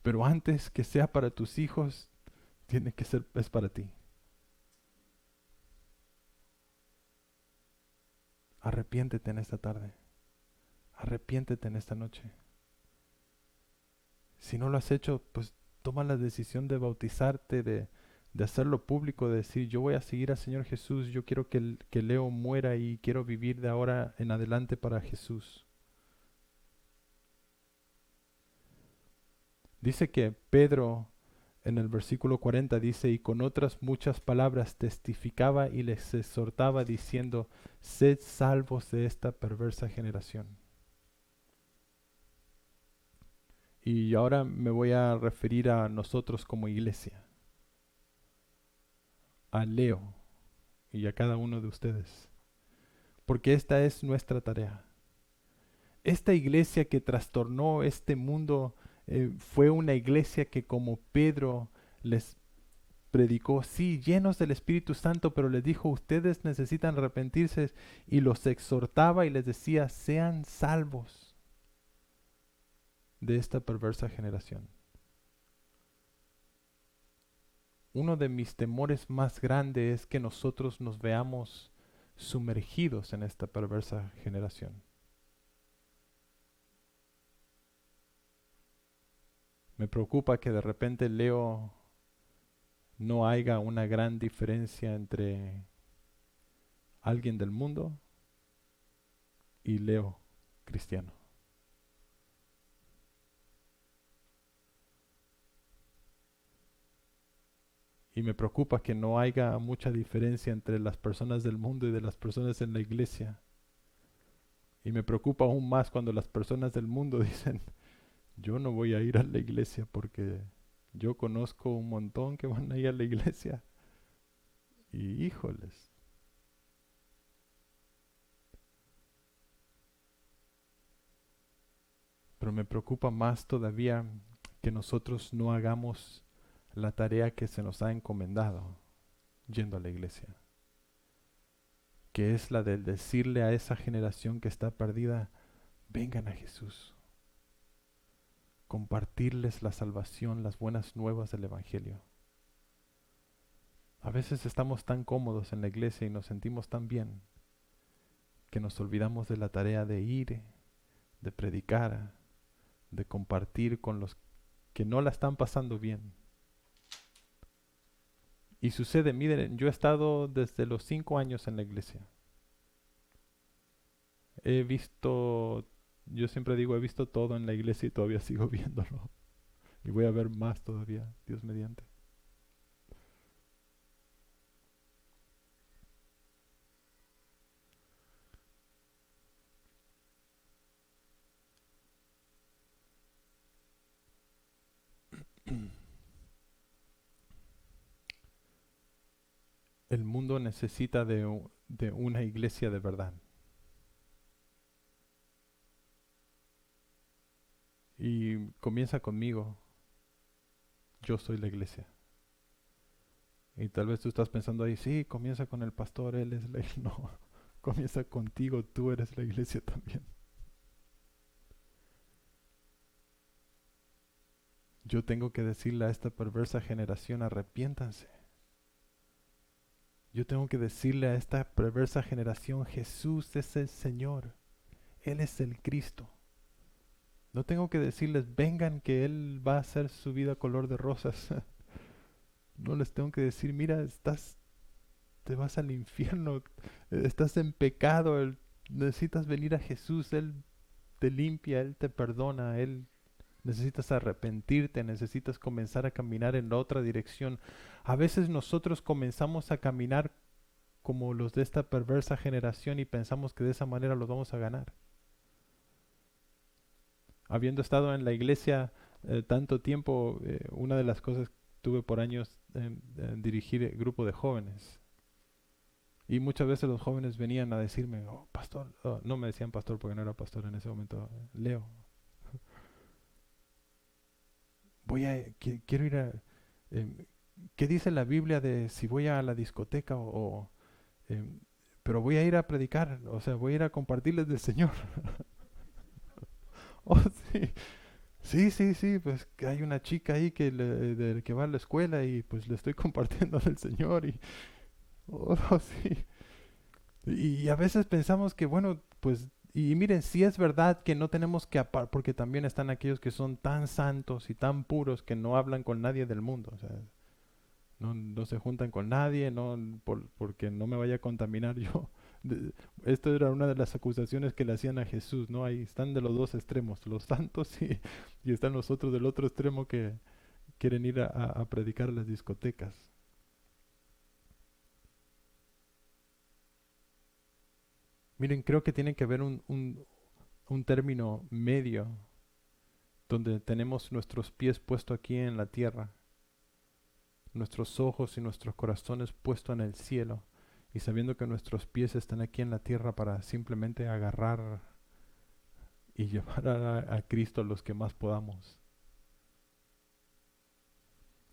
Pero antes que sea para tus hijos, tiene que ser, es para ti. Arrepiéntete en esta tarde. Arrepiéntete en esta noche. Si no lo has hecho, pues toma la decisión de bautizarte, de de hacerlo público, de decir, yo voy a seguir al Señor Jesús, yo quiero que Leo muera y quiero vivir de ahora en adelante para Jesús. Dice que Pedro en el versículo 40 dice, y con otras muchas palabras testificaba y les exhortaba diciendo, sed salvos de esta perversa generación. Y ahora me voy a referir a nosotros como iglesia, a Leo y a cada uno de ustedes, porque esta es nuestra tarea. Esta iglesia que trastornó este mundo fue una iglesia que, como Pedro les predicó, sí, llenos del Espíritu Santo, pero les dijo, ustedes necesitan arrepentirse, y los exhortaba y les decía, sean salvos de esta perversa generación. Uno de mis temores más grandes es que nosotros nos veamos sumergidos en esta perversa generación. Me preocupa que de repente Leo no haya una gran diferencia entre alguien del mundo y Leo cristiano. Y me preocupa que no haya mucha diferencia entre las personas del mundo y de las personas en la iglesia. Y me preocupa aún más cuando las personas del mundo dicen, yo no voy a ir a la iglesia porque yo conozco un montón que van a ir a la iglesia. Y híjoles. Pero me preocupa más todavía que nosotros no hagamos la tarea que se nos ha encomendado yendo a la iglesia, que es la de decirle a esa generación que está perdida, vengan a Jesús, compartirles la salvación, las buenas nuevas del Evangelio. A veces estamos tan cómodos en la iglesia y nos sentimos tan bien que nos olvidamos de la tarea de ir, de predicar, de compartir con los que no la están pasando bien. Y sucede, miren, yo he estado desde los 5 años en la iglesia. He visto, yo siempre digo, he visto todo en la iglesia y todavía sigo viéndolo. Y voy a ver más todavía, Dios mediante. El mundo necesita de una iglesia de verdad. Y comienza conmigo. Yo soy la iglesia. Y tal vez tú estás pensando ahí, sí, comienza con el pastor, él es la iglesia. No, comienza contigo, tú eres la iglesia también. Yo tengo que decirle a esta perversa generación, arrepiéntanse. Yo tengo que decirle a esta perversa generación, Jesús es el Señor. Él es el Cristo. No tengo que decirles, vengan que Él va a hacer su vida color de rosas. No les tengo que decir, mira, te vas al infierno, estás en pecado, necesitas venir a Jesús, Él te limpia, Él te perdona, Él necesitas arrepentirte, necesitas comenzar a caminar en la otra dirección. A veces nosotros comenzamos a caminar como los de esta perversa generación y pensamos que de esa manera los vamos a ganar. Habiendo estado en la iglesia tanto tiempo, una de las cosas tuve por años dirigir grupo de jóvenes. Y muchas veces los jóvenes venían a decirme, oh, pastor, no me decían pastor porque no era pastor en ese momento, Leo. Quiero ir a... ¿qué dice la Biblia de si voy a la discoteca pero voy a ir a predicar, o sea, voy a ir a compartirles del Señor? Oh, sí. Sí, pues que hay una chica ahí que va a la escuela y pues le estoy compartiendo del Señor y... Oh, sí. Y a veces pensamos que, bueno, pues, y miren, sí es verdad que no tenemos que porque también están aquellos que son tan santos y tan puros que no hablan con nadie del mundo. O sea, No se juntan con nadie, porque no me vaya a contaminar yo. De- Esto era una de las acusaciones que le hacían a Jesús, ¿no? Ahí están de los dos extremos, los santos y están los otros del otro extremo que quieren ir a predicar a las discotecas. Miren, creo que tiene que haber un término medio donde tenemos nuestros pies puestos aquí en la tierra, nuestros ojos y nuestros corazones puestos en el cielo, y sabiendo que nuestros pies están aquí en la tierra para simplemente agarrar y llevar a Cristo a los que más podamos.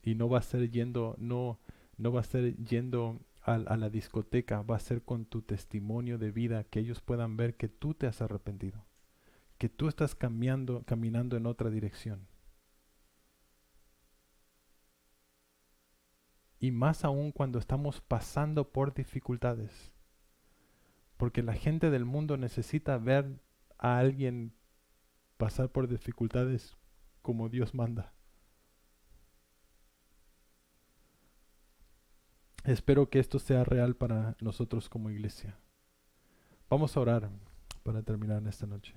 Y no va a ser yendo, no va a ser yendo a la discoteca, va a ser con tu testimonio de vida que ellos puedan ver que tú te has arrepentido, que tú estás caminando en otra dirección. Y más aún cuando estamos pasando por dificultades, porque la gente del mundo necesita ver a alguien pasar por dificultades como Dios manda. Espero que esto sea real para nosotros como iglesia. Vamos a orar para terminar esta noche.